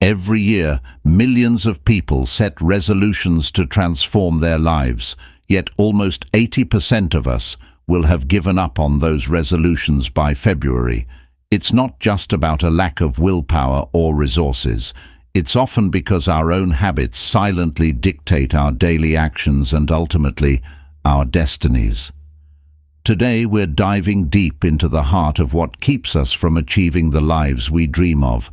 Every year, millions of people set resolutions to transform their lives, yet almost 80% of us will have given up on those resolutions by February. It's not just about a lack of willpower or resources. It's often because our own habits silently dictate our daily actions and ultimately our destinies. Today we're diving deep into the heart of what keeps us from achieving the lives we dream of,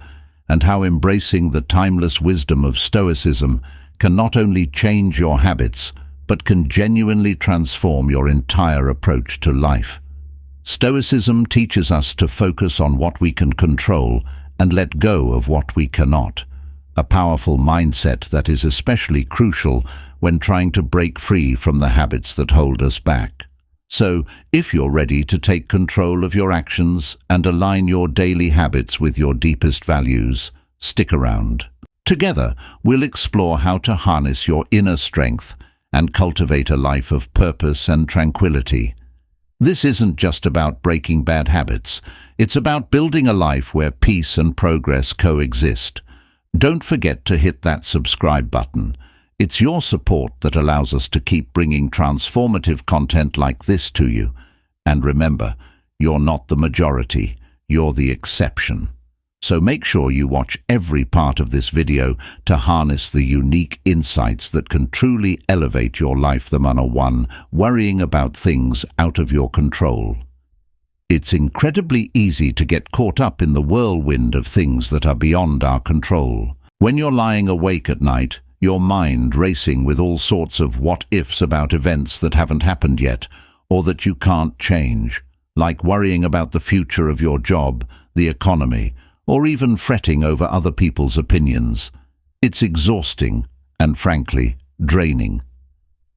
and how embracing the timeless wisdom of Stoicism can not only change your habits, but can genuinely transform your entire approach to life. Stoicism teaches us to focus on what we can control and let go of what we cannot, a powerful mindset that is especially crucial when trying to break free from the habits that hold us back. So, if you're ready to take control of your actions and align your daily habits with your deepest values, stick around. Together, we'll explore how to harness your inner strength and cultivate a life of purpose and tranquility. This isn't just about breaking bad habits. It's about building a life where peace and progress coexist. Don't forget to hit that subscribe button. It's your support that allows us to keep bringing transformative content like this to you. And remember, you're not the majority, you're the exception. So make sure you watch every part of this video to harness the unique insights that can truly elevate your life. The manner one, worrying about things out of your control. It's incredibly easy to get caught up in the whirlwind of things that are beyond our control. When you're lying awake at night, your mind racing with all sorts of what-ifs about events that haven't happened yet, or that you can't change, like worrying about the future of your job, the economy, or even fretting over other people's opinions. It's exhausting and, frankly, draining.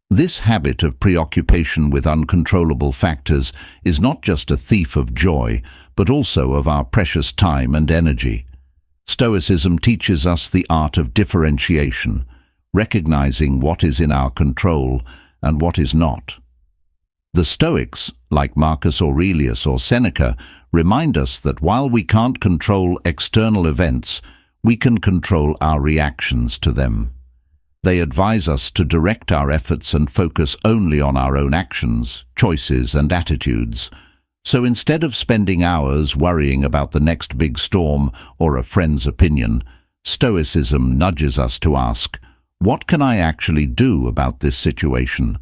This habit of preoccupation with uncontrollable factors is not just a thief of joy, but also of our precious time and energy. Stoicism teaches us the art of differentiation, recognizing what is in our control and what is not. The Stoics, like Marcus Aurelius or Seneca, remind us that while we can't control external events, we can control our reactions to them. They advise us to direct our efforts and focus only on our own actions, choices, and attitudes. So instead of spending hours worrying about the next big storm or a friend's opinion, Stoicism nudges us to ask, what can I actually do about this situation?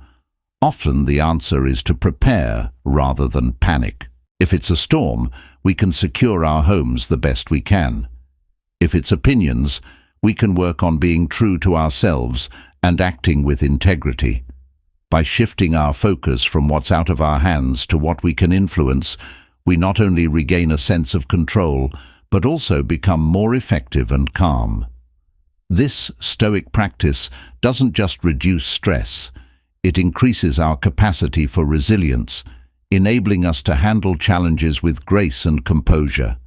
Often the answer is to prepare rather than panic. If it's a storm, we can secure our homes the best we can. If it's opinions, we can work on being true to ourselves and acting with integrity. By shifting our focus from what's out of our hands to what we can influence, we not only regain a sense of control, but also become more effective and calm. This Stoic practice doesn't just reduce stress, it increases our capacity for resilience, enabling us to handle challenges with grace and composure.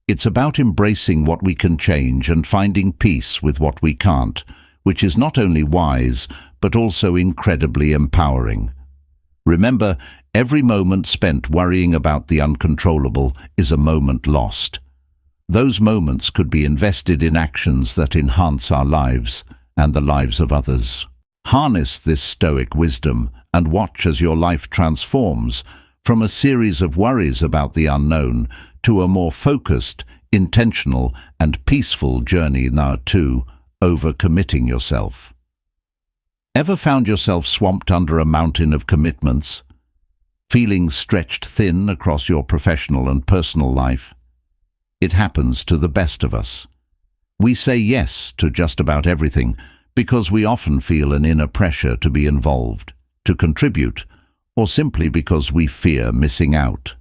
It's about embracing what we can change and finding peace with what we can't, which is not only wise, but also incredibly empowering. Remember, every moment spent worrying about the uncontrollable is a moment lost. Those moments could be invested in actions that enhance our lives and the lives of others. Harness this Stoic wisdom and watch as your life transforms from a series of worries about the unknown to a more focused, intentional, and peaceful journey now to overcommitting yourself. Ever found yourself swamped under a mountain of commitments, feeling stretched thin across your professional and personal life? It happens to the best of us. We say yes to just about everything because we often feel an inner pressure to be involved, to contribute, or simply because we fear missing out.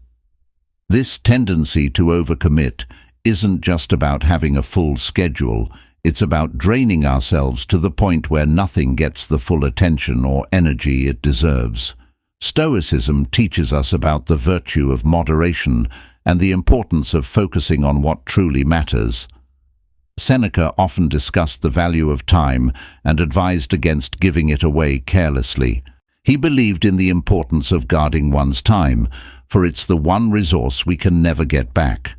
This tendency to overcommit isn't just about having a full schedule, it's about draining ourselves to the point where nothing gets the full attention or energy it deserves. Stoicism teaches us about the virtue of moderation and the importance of focusing on what truly matters. Seneca often discussed the value of time and advised against giving it away carelessly. He believed in the importance of guarding one's time, for it's the one resource we can never get back.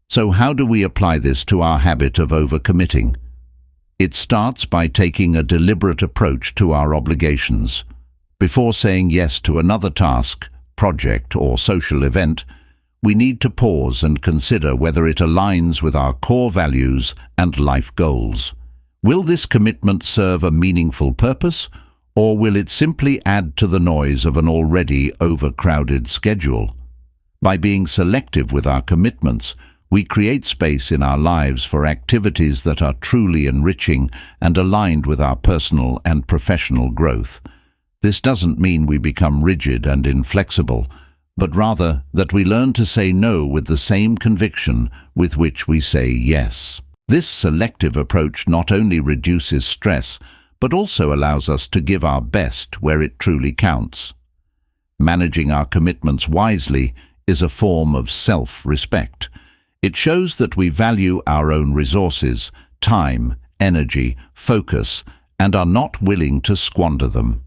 So how do we apply this to our habit of overcommitting? It starts by taking a deliberate approach to our obligations. Before saying yes to another task, project, or social event, we need to pause and consider whether it aligns with our core values and life goals. Will this commitment serve a meaningful purpose, or will it simply add to the noise of an already overcrowded schedule? By being selective with our commitments, we create space in our lives for activities that are truly enriching and aligned with our personal and professional growth. This doesn't mean we become rigid and inflexible, but rather that we learn to say no with the same conviction with which we say yes. This selective approach not only reduces stress, but also allows us to give our best where it truly counts. Managing our commitments wisely is a form of self-respect. It shows that we value our own resources, time, energy, focus, and are not willing to squander them.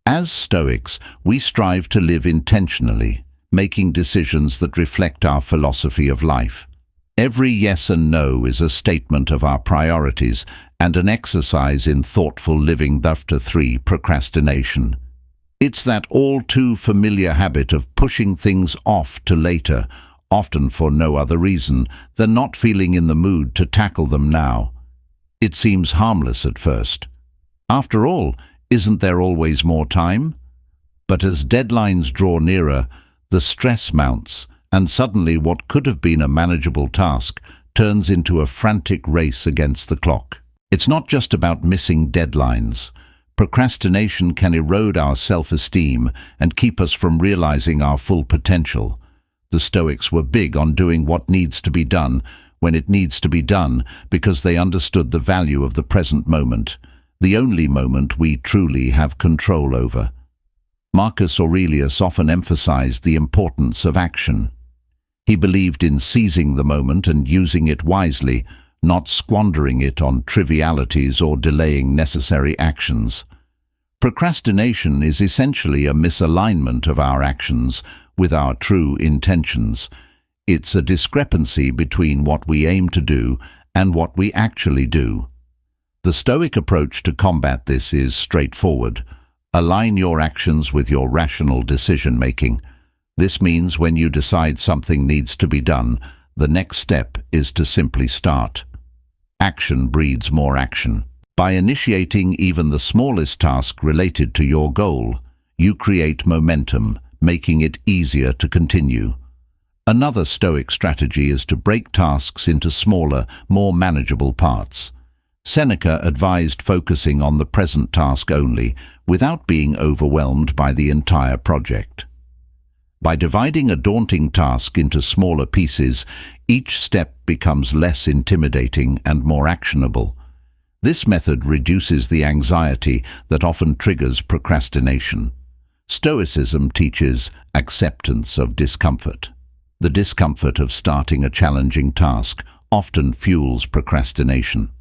As Stoics, we strive to live intentionally, making decisions that reflect our philosophy of life. Every yes and no is a statement of our priorities and an exercise in thoughtful living. After 3, procrastination. It's that all too familiar habit of pushing things off to later, often for no other reason than not feeling in the mood to tackle them now. It seems harmless at first. After all, isn't there always more time? But as deadlines draw nearer, the stress mounts, and suddenly what could have been a manageable task turns into a frantic race against the clock. It's not just about missing deadlines. Procrastination can erode our self-esteem and keep us from realizing our full potential. The Stoics were big on doing what needs to be done when it needs to be done because they understood the value of the present moment, the only moment we truly have control over. Marcus Aurelius often emphasized the importance of action. He believed in seizing the moment and using it wisely, not squandering it on trivialities or delaying necessary actions. Procrastination is essentially a misalignment of our actions with our true intentions. It's a discrepancy between what we aim to do and what we actually do. The Stoic approach to combat this is straightforward. Align your actions with your rational decision-making. This means when you decide something needs to be done, the next step is to simply start. Action breeds more action. By initiating even the smallest task related to your goal, you create momentum, making it easier to continue. Another Stoic strategy is to break tasks into smaller, more manageable parts. Seneca advised focusing on the present task only, without being overwhelmed by the entire project. By dividing a daunting task into smaller pieces, each step becomes less intimidating and more actionable. This method reduces the anxiety that often triggers procrastination. Stoicism teaches acceptance of discomfort. The discomfort of starting a challenging task often fuels procrastination.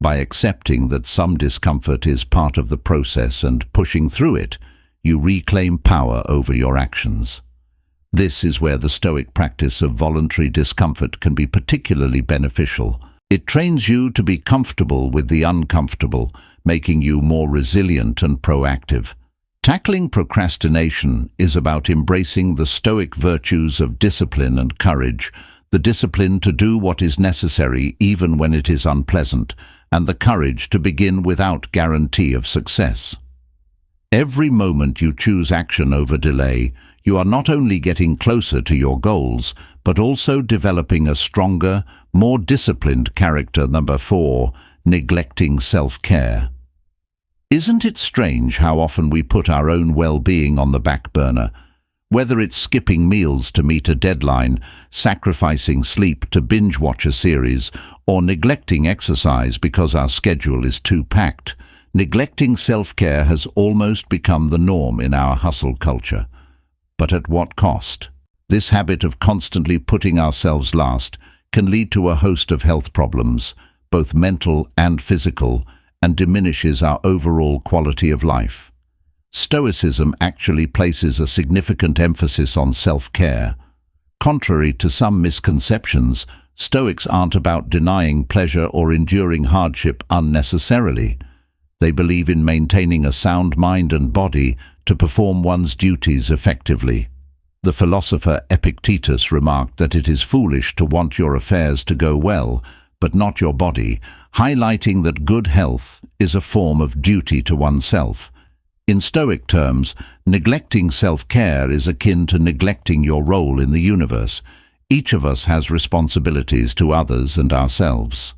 By accepting that some discomfort is part of the process and pushing through it, you reclaim power over your actions. This is where the Stoic practice of voluntary discomfort can be particularly beneficial. It trains you to be comfortable with the uncomfortable, making you more resilient and proactive. Tackling procrastination is about embracing the Stoic virtues of discipline and courage, the discipline to do what is necessary even when it is unpleasant, and the courage to begin without guarantee of success. Every moment you choose action over delay, you are not only getting closer to your goals, but also developing a stronger, more disciplined character. 4, neglecting self-care. Isn't it strange how often we put our own well-being on the back burner? Whether it's skipping meals to meet a deadline, sacrificing sleep to binge-watch a series, or neglecting exercise because our schedule is too packed, neglecting self-care has almost become the norm in our hustle culture. But at what cost? This habit of constantly putting ourselves last can lead to a host of health problems, both mental and physical, and diminishes our overall quality of life. Stoicism actually places a significant emphasis on self-care. Contrary to some misconceptions, Stoics aren't about denying pleasure or enduring hardship unnecessarily. They believe in maintaining a sound mind and body to perform one's duties effectively. The philosopher Epictetus remarked that it is foolish to want your affairs to go well, but not your body, highlighting that good health is a form of duty to oneself. In Stoic terms, neglecting self-care is akin to neglecting your role in the universe. Each of us has responsibilities to others and ourselves.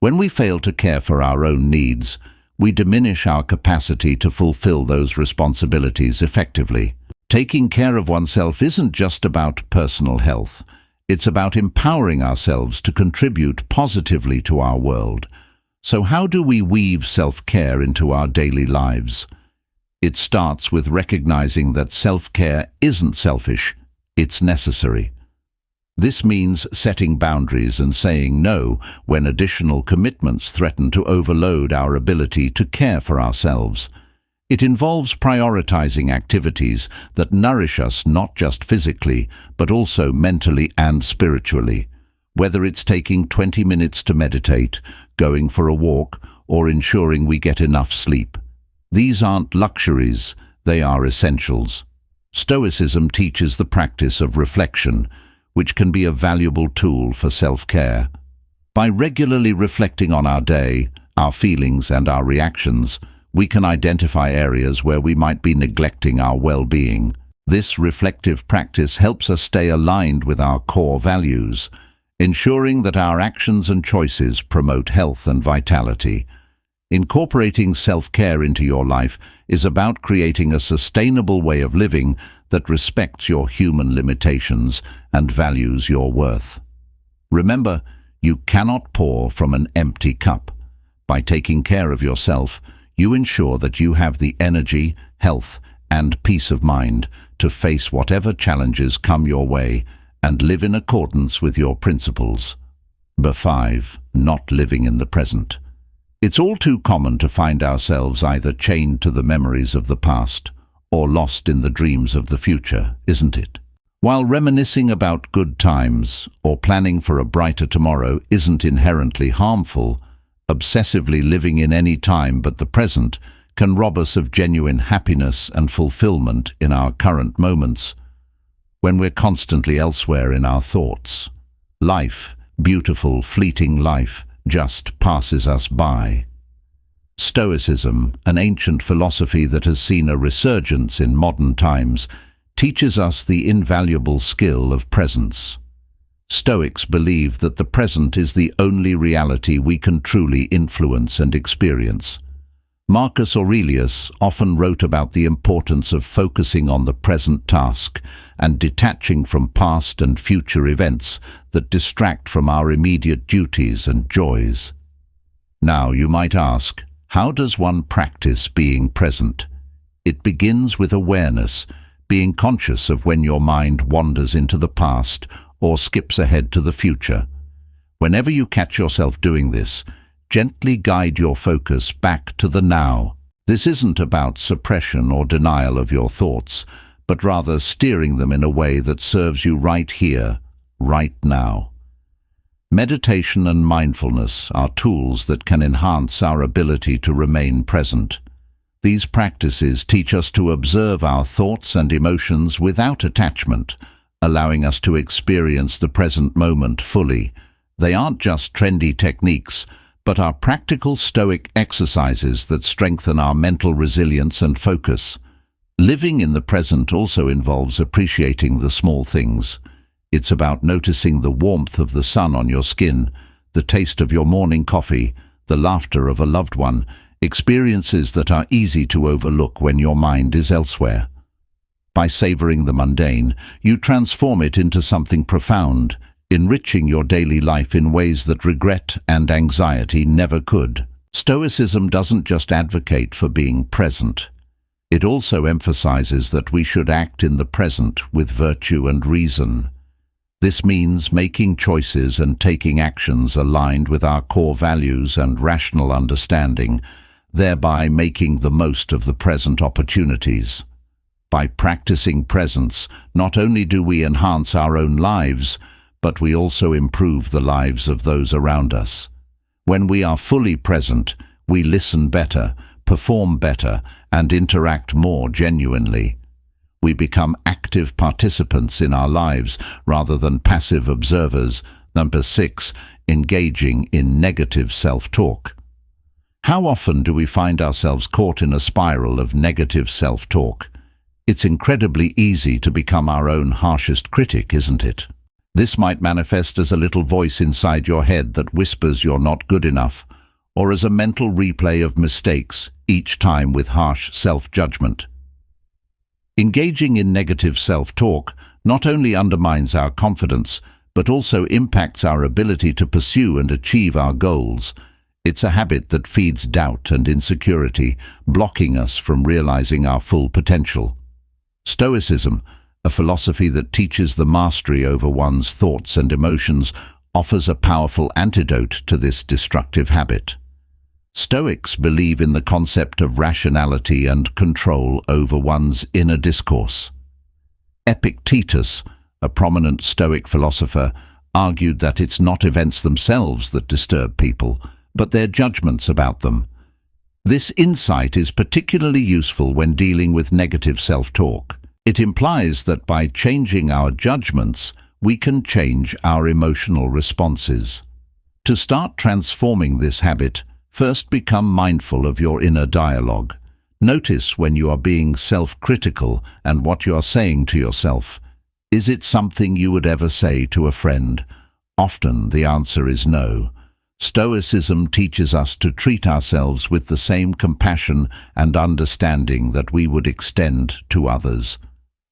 When we fail to care for our own needs, we diminish our capacity to fulfill those responsibilities effectively. Taking care of oneself isn't just about personal health. It's about empowering ourselves to contribute positively to our world. So how do we weave self-care into our daily lives? It starts with recognizing that self-care isn't selfish, it's necessary. This means setting boundaries and saying no when additional commitments threaten to overload our ability to care for ourselves. It involves prioritizing activities that nourish us not just physically, but also mentally and spiritually. Whether it's taking 20 minutes to meditate, going for a walk, or ensuring we get enough sleep. These aren't luxuries, they are essentials. Stoicism teaches the practice of reflection, which can be a valuable tool for self-care. By regularly reflecting on our day, our feelings and our reactions, we can identify areas where we might be neglecting our well-being. This reflective practice helps us stay aligned with our core values, ensuring that our actions and choices promote health and vitality. Incorporating self-care into your life is about creating a sustainable way of living that respects your human limitations and values your worth. Remember, you cannot pour from an empty cup. By taking care of yourself, you ensure that you have the energy, health, and peace of mind to face whatever challenges come your way and live in accordance with your principles. B5. Not living in the present. It's all too common to find ourselves either chained to the memories of the past or lost in the dreams of the future, isn't it? While reminiscing about good times or planning for a brighter tomorrow isn't inherently harmful, obsessively living in any time but the present can rob us of genuine happiness and fulfillment in our current moments. When we're constantly elsewhere in our thoughts, life, beautiful, fleeting life, just passes us by. Stoicism, an ancient philosophy that has seen a resurgence in modern times, teaches us the invaluable skill of presence. Stoics believe that the present is the only reality we can truly influence and experience. Marcus Aurelius often wrote about the importance of focusing on the present task and detaching from past and future events that distract from our immediate duties and joys. Now, you might ask, how does one practice being present? It begins with awareness, being conscious of when your mind wanders into the past or skips ahead to the future. Whenever you catch yourself doing this, gently guide your focus back to the now. This isn't about suppression or denial of your thoughts, but rather steering them in a way that serves you right here, right now. Meditation and mindfulness are tools that can enhance our ability to remain present. These practices teach us to observe our thoughts and emotions without attachment, allowing us to experience the present moment fully. They aren't just trendy techniques, but are practical Stoic exercises that strengthen our mental resilience and focus. Living in the present also involves appreciating the small things. It's about noticing the warmth of the sun on your skin, the taste of your morning coffee, the laughter of a loved one, experiences that are easy to overlook when your mind is elsewhere. By savoring the mundane, you transform it into something profound, enriching your daily life in ways that regret and anxiety never could. Stoicism doesn't just advocate for being present. It also emphasizes that we should act in the present with virtue and reason. This means making choices and taking actions aligned with our core values and rational understanding, thereby making the most of the present opportunities. By practicing presence, not only do we enhance our own lives, but we also improve the lives of those around us. When we are fully present, we listen better, perform better, and interact more genuinely. We become active participants in our lives rather than passive observers. Number 6, engaging in negative self-talk. How often do we find ourselves caught in a spiral of negative self-talk? It's incredibly easy to become our own harshest critic, isn't it? This might manifest as a little voice inside your head that whispers you're not good enough, or as a mental replay of mistakes, each time with harsh self-judgment. Engaging in negative self-talk not only undermines our confidence, but also impacts our ability to pursue and achieve our goals. It's a habit that feeds doubt and insecurity, blocking us from realizing our full potential. Stoicism, a philosophy that teaches the mastery over one's thoughts and emotions, offers a powerful antidote to this destructive habit. Stoics believe in the concept of rationality and control over one's inner discourse. Epictetus, a prominent Stoic philosopher, argued that it's not events themselves that disturb people, but their judgments about them. This insight is particularly useful when dealing with negative self-talk. It implies that by changing our judgments, we can change our emotional responses. To start transforming this habit, first become mindful of your inner dialogue. Notice when you are being self-critical and what you are saying to yourself. Is it something you would ever say to a friend? Often the answer is no. Stoicism teaches us to treat ourselves with the same compassion and understanding that we would extend to others.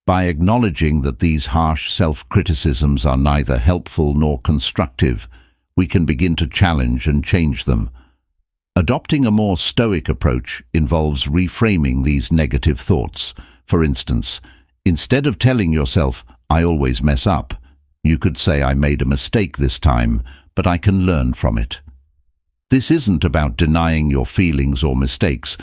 By acknowledging that these harsh self-criticisms are neither helpful nor constructive, we can begin to challenge and change them. Adopting a more stoic approach involves reframing these negative thoughts. For instance, instead of telling yourself, "I always mess up," you could say, "I made a mistake this time, but I can learn from it." This isn't about denying your feelings or mistakes,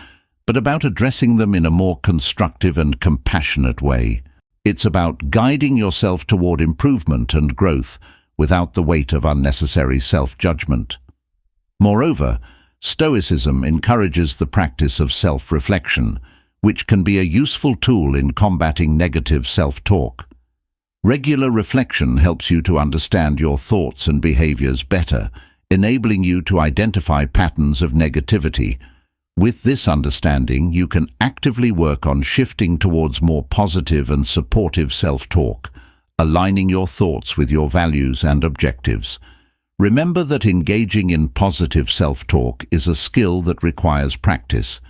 but about addressing them in a more constructive and compassionate way. It's about guiding yourself toward improvement and growth without the weight of unnecessary self-judgment. Moreover, Stoicism encourages the practice of self-reflection, which can be a useful tool in combating negative self-talk. Regular reflection helps you to understand your thoughts and behaviors better, enabling you to identify patterns of negativity. With this understanding, you can actively work on shifting towards more positive and supportive self-talk, aligning your thoughts with your values and objectives. Remember that engaging in positive self-talk is a skill that requires practice.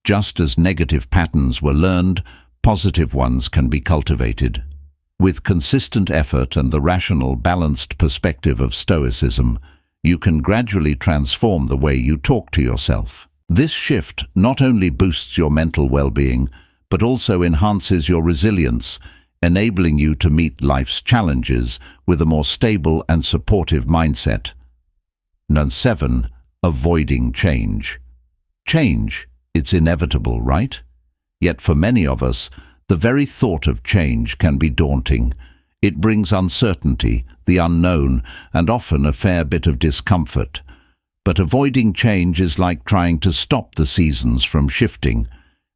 Just as negative patterns were learned, positive ones can be cultivated. With consistent effort and the rational, balanced perspective of Stoicism, you can gradually transform the way you talk to yourself. This shift not only boosts your mental well-being, but also enhances your resilience, enabling you to meet life's challenges with a more stable and supportive mindset. Number 7. Avoiding change. Change, it's inevitable, right? Yet for many of us, the very thought of change can be daunting. It brings uncertainty, the unknown, and often a fair bit of discomfort. But avoiding change is like trying to stop the seasons from shifting.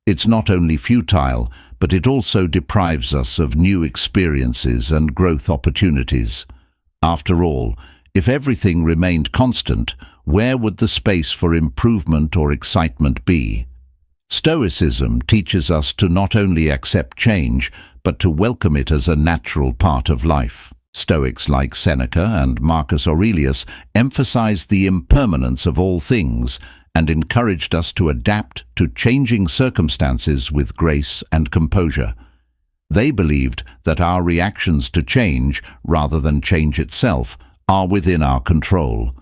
It's not only futile, but it also deprives us of new experiences and growth opportunities. After all, if everything remained constant, where would the space for improvement or excitement be? Stoicism teaches us to not only accept change, but to welcome it as a natural part of life. Stoics like Seneca and Marcus Aurelius emphasized the impermanence of all things and encouraged us to adapt to changing circumstances with grace and composure. They believed that our reactions to change, rather than change itself, are within our control.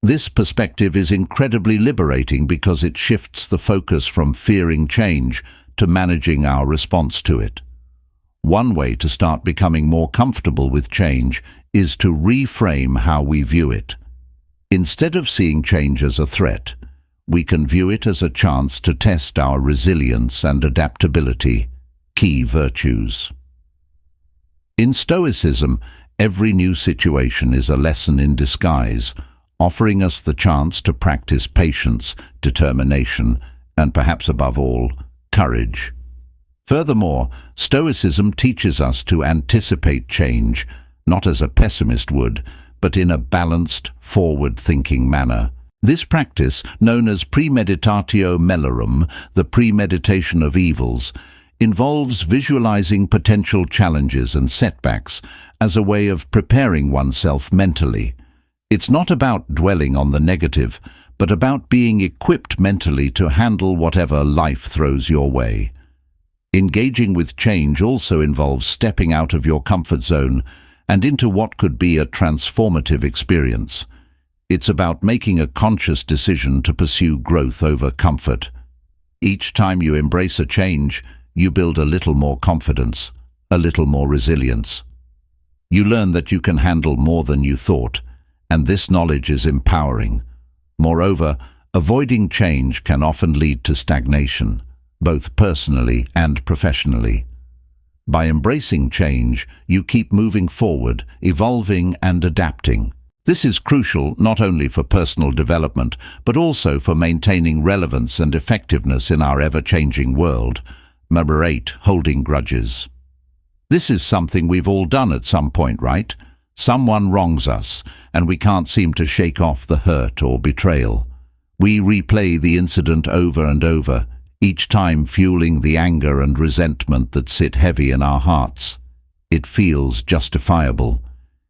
This perspective is incredibly liberating because it shifts the focus from fearing change to managing our response to it. One way to start becoming more comfortable with change is to reframe how we view it. Instead of seeing change as a threat, we can view it as a chance to test our resilience and adaptability, key virtues. In Stoicism, Every new situation is a lesson in disguise, offering us the chance to practice patience, determination, and perhaps above all, courage. Furthermore, Stoicism teaches us to anticipate change, not as a pessimist would, but in a balanced, forward-thinking manner. This practice, known as premeditatio malorum, the premeditation of evils, involves visualizing potential challenges and setbacks as a way of preparing oneself mentally. It's not about dwelling on the negative, but about being equipped mentally to handle whatever life throws your way. Engaging with change also involves stepping out of your comfort zone and into what could be a transformative experience. It's about making a conscious decision to pursue growth over comfort. Each time you embrace a change, you build a little more confidence, a little more resilience. You learn that you can handle more than you thought, and this knowledge is empowering. Moreover, avoiding change can often lead to stagnation, both personally and professionally. By embracing change, you keep moving forward, evolving and adapting. This is crucial not only for personal development, but also for maintaining relevance and effectiveness in our ever-changing world. Number 8, holding grudges. This is something we've all done at some point, right? Someone wrongs us, and we can't seem to shake off the hurt or betrayal. We replay the incident over and over, each time fueling the anger and resentment that sit heavy in our hearts. It feels justifiable.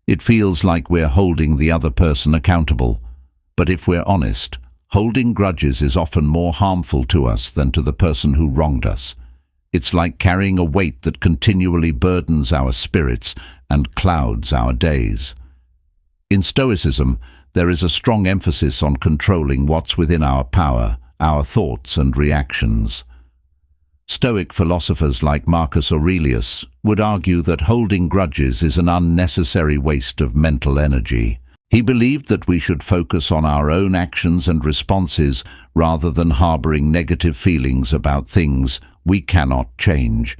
It feels like we're holding the other person accountable. But if we're honest, holding grudges is often more harmful to us than to the person who wronged us. It's like carrying a weight that continually burdens our spirits and clouds our days. In Stoicism, there is a strong emphasis on controlling what's within our power, our thoughts and reactions. Stoic philosophers like Marcus Aurelius would argue that holding grudges is an unnecessary waste of mental energy. He believed that we should focus on our own actions and responses rather than harboring negative feelings about things we cannot change.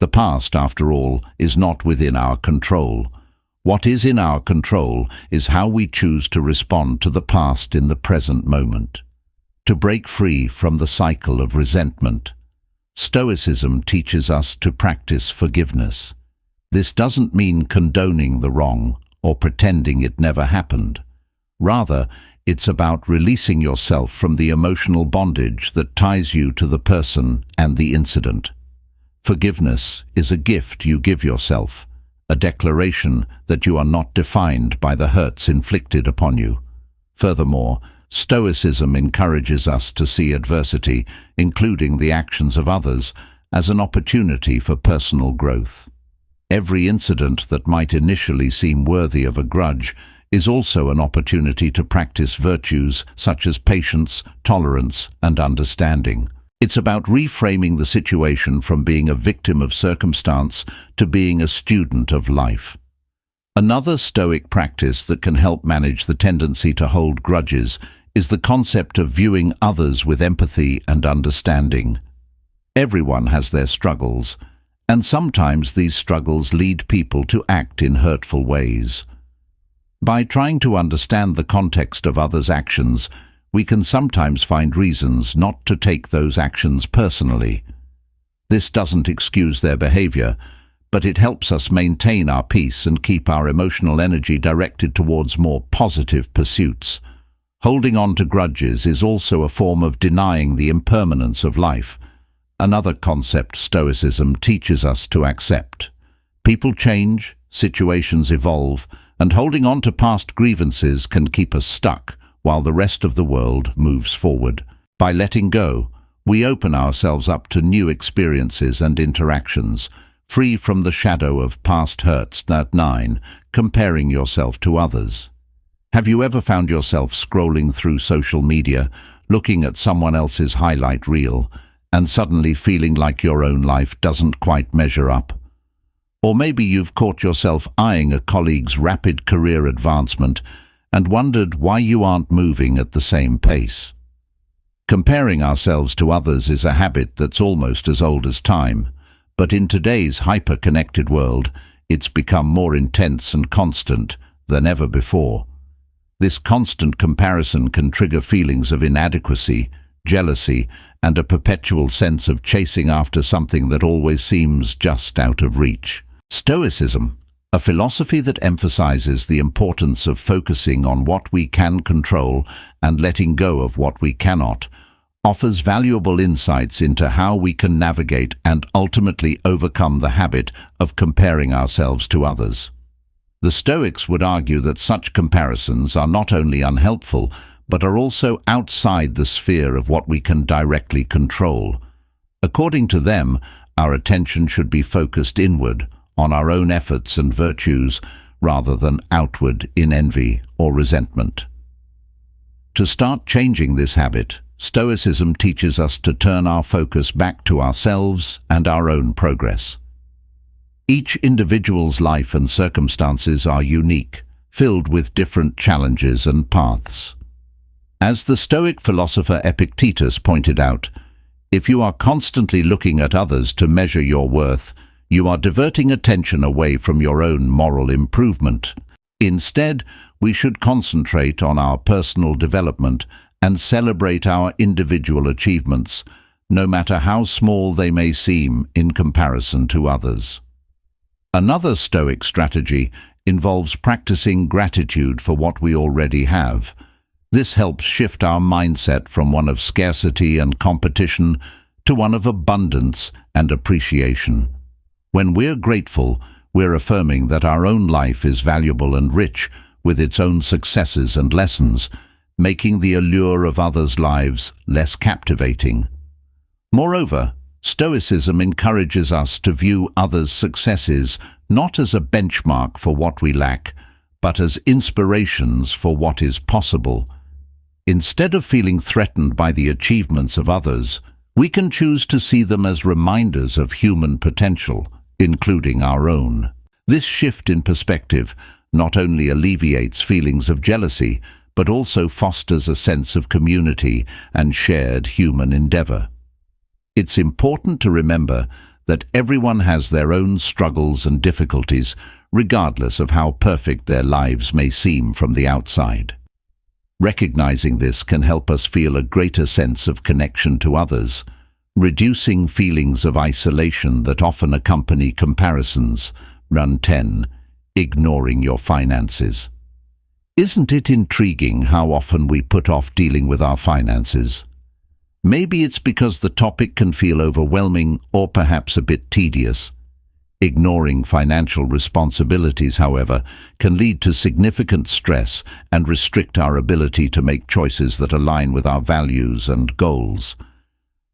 The past, after all, is not within our control. What is in our control is how we choose to respond to the past in the present moment. To break free from the cycle of resentment, Stoicism teaches us to practice forgiveness. This doesn't mean condoning the wrong or pretending it never happened. Rather, it's about releasing yourself from the emotional bondage that ties you to the person and the incident. Forgiveness is a gift you give yourself, a declaration that you are not defined by the hurts inflicted upon you. Furthermore, Stoicism encourages us to see adversity, including the actions of others, as an opportunity for personal growth. Every incident that might initially seem worthy of a grudge is also an opportunity to practice virtues such as patience, tolerance, and understanding. It's about reframing the situation from being a victim of circumstance to being a student of life. Another Stoic practice that can help manage the tendency to hold grudges is the concept of viewing others with empathy and understanding. Everyone has their struggles, and sometimes these struggles lead people to act in hurtful ways. By trying to understand the context of others' actions, we can sometimes find reasons not to take those actions personally. This doesn't excuse their behavior, but it helps us maintain our peace and keep our emotional energy directed towards more positive pursuits. Holding on to grudges is also a form of denying the impermanence of life, another concept Stoicism teaches us to accept. People change, situations evolve, and holding on to past grievances can keep us stuck while the rest of the world moves forward. By letting go, we open ourselves up to new experiences and interactions, free from the shadow of past hurts. 9. Comparing yourself to others. Have you ever found yourself scrolling through social media, looking at someone else's highlight reel, and suddenly feeling like your own life doesn't quite measure up? Or maybe you've caught yourself eyeing a colleague's rapid career advancement and wondered why you aren't moving at the same pace. Comparing ourselves to others is a habit that's almost as old as time, but in today's hyper-connected world, it's become more intense and constant than ever before. This constant comparison can trigger feelings of inadequacy, jealousy, and a perpetual sense of chasing after something that always seems just out of reach. Stoicism, a philosophy that emphasizes the importance of focusing on what we can control and letting go of what we cannot, offers valuable insights into how we can navigate and ultimately overcome the habit of comparing ourselves to others. The Stoics would argue that such comparisons are not only unhelpful, but are also outside the sphere of what we can directly control. According to them, our attention should be focused inward, on our own efforts and virtues, rather than outward in envy or resentment. To start changing this habit, Stoicism teaches us to turn our focus back to ourselves and our own progress. Each individual's life and circumstances are unique, filled with different challenges and paths. As the Stoic philosopher Epictetus pointed out, if you are constantly looking at others to measure your worth, you are diverting attention away from your own moral improvement. Instead, we should concentrate on our personal development and celebrate our individual achievements, no matter how small they may seem in comparison to others. Another Stoic strategy involves practicing gratitude for what we already have. This helps shift our mindset from one of scarcity and competition to one of abundance and appreciation. When we're grateful, we're affirming that our own life is valuable and rich with its own successes and lessons, making the allure of others' lives less captivating. Moreover, Stoicism encourages us to view others' successes not as a benchmark for what we lack, but as inspirations for what is possible. Instead of feeling threatened by the achievements of others, we can choose to see them as reminders of human potential, including our own. This shift in perspective not only alleviates feelings of jealousy, but also fosters a sense of community and shared human endeavor. It's important to remember that everyone has their own struggles and difficulties, regardless of how perfect their lives may seem from the outside. Recognizing this can help us feel a greater sense of connection to others, reducing feelings of isolation that often accompany comparisons. Run 10. Ignoring your finances. Isn't it intriguing how often we put off dealing with our finances? Maybe it's because the topic can feel overwhelming or perhaps a bit tedious. Ignoring financial responsibilities, however, can lead to significant stress and restrict our ability to make choices that align with our values and goals.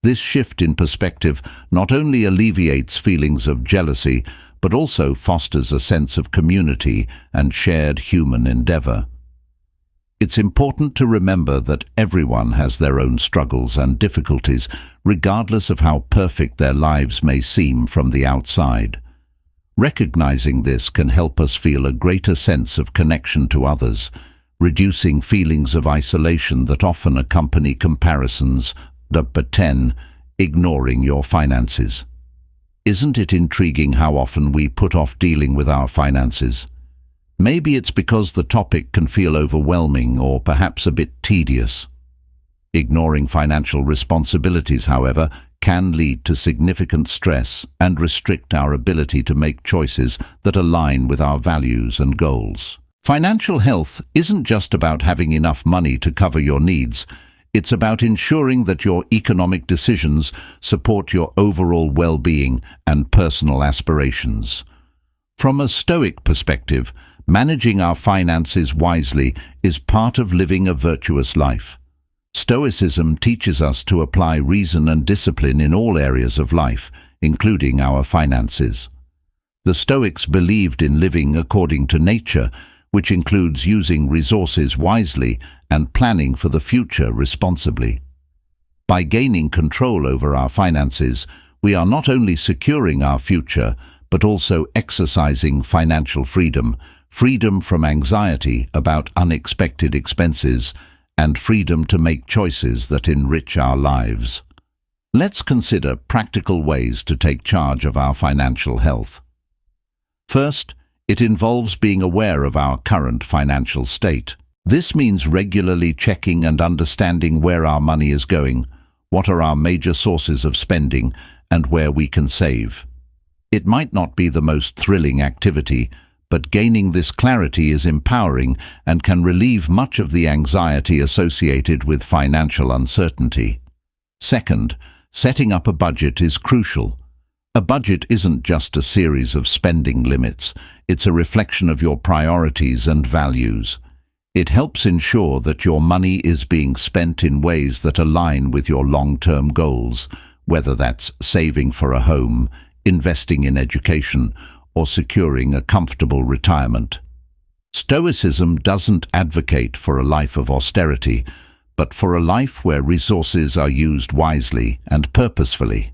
This shift in perspective not only alleviates feelings of jealousy, but also fosters a sense of community and shared human endeavor. It's important to remember that everyone has their own struggles and difficulties, regardless of how perfect their lives may seem from the outside. Recognizing this can help us feel a greater sense of connection to others, reducing feelings of isolation that often accompany comparisons. Number 10. Ignoring your finances. Isn't it intriguing how often we put off dealing with our finances? Maybe it's because the topic can feel overwhelming or perhaps a bit tedious. Ignoring financial responsibilities, however, can lead to significant stress and restrict our ability to make choices that align with our values and goals. Financial health isn't just about having enough money to cover your needs. It's about ensuring that your economic decisions support your overall well-being and personal aspirations. From a Stoic perspective, managing our finances wisely is part of living a virtuous life. Stoicism teaches us to apply reason and discipline in all areas of life, including our finances. The Stoics believed in living according to nature, which includes using resources wisely and planning for the future responsibly. By gaining control over our finances, we are not only securing our future, but also exercising financial freedom, freedom from anxiety about unexpected expenses, and freedom to make choices that enrich our lives. Let's consider practical ways to take charge of our financial health. First, it involves being aware of our current financial state. This means regularly checking and understanding where our money is going, what are our major sources of spending, and where we can save. It might not be the most thrilling activity, but gaining this clarity is empowering and can relieve much of the anxiety associated with financial uncertainty. Second, setting up a budget is crucial. A budget isn't just a series of spending limits, it's a reflection of your priorities and values. It helps ensure that your money is being spent in ways that align with your long-term goals, whether that's saving for a home, investing in education, or securing a comfortable retirement. Stoicism doesn't advocate for a life of austerity, but for a life where resources are used wisely and purposefully.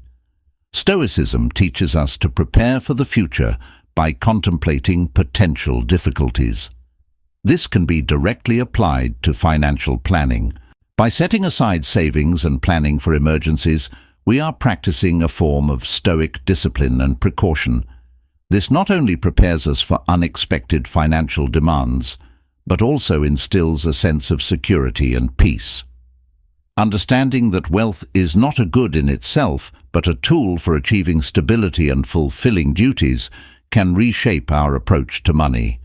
Stoicism teaches us to prepare for the future by contemplating potential difficulties. This can be directly applied to financial planning. By setting aside savings and planning for emergencies, we are practicing a form of stoic discipline and precaution. This not only prepares us for unexpected financial demands, but also instills a sense of security and peace. Understanding that wealth is not a good in itself, but a tool for achieving stability and fulfilling duties, can reshape our approach to money.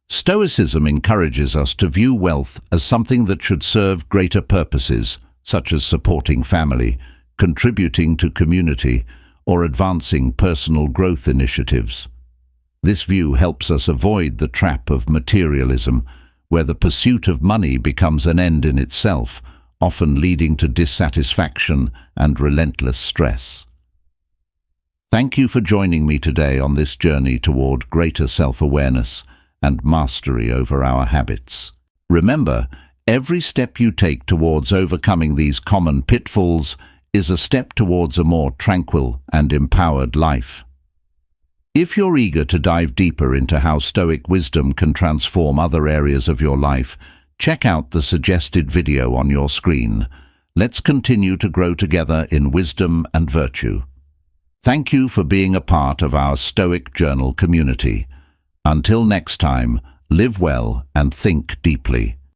Stoicism encourages us to view wealth as something that should serve greater purposes, such as supporting family, contributing to community, or advancing personal growth initiatives. This view helps us avoid the trap of materialism, where the pursuit of money becomes an end in itself, often leading to dissatisfaction and relentless stress. Thank you for joining me today on this journey toward greater self-awareness and mastery over our habits. Remember, every step you take towards overcoming these common pitfalls is a step towards a more tranquil and empowered life. If you're eager to dive deeper into how Stoic wisdom can transform other areas of your life, check out the suggested video on your screen. Let's continue to grow together in wisdom and virtue. Thank you for being a part of our Stoic Journal community. Until next time, live well and think deeply.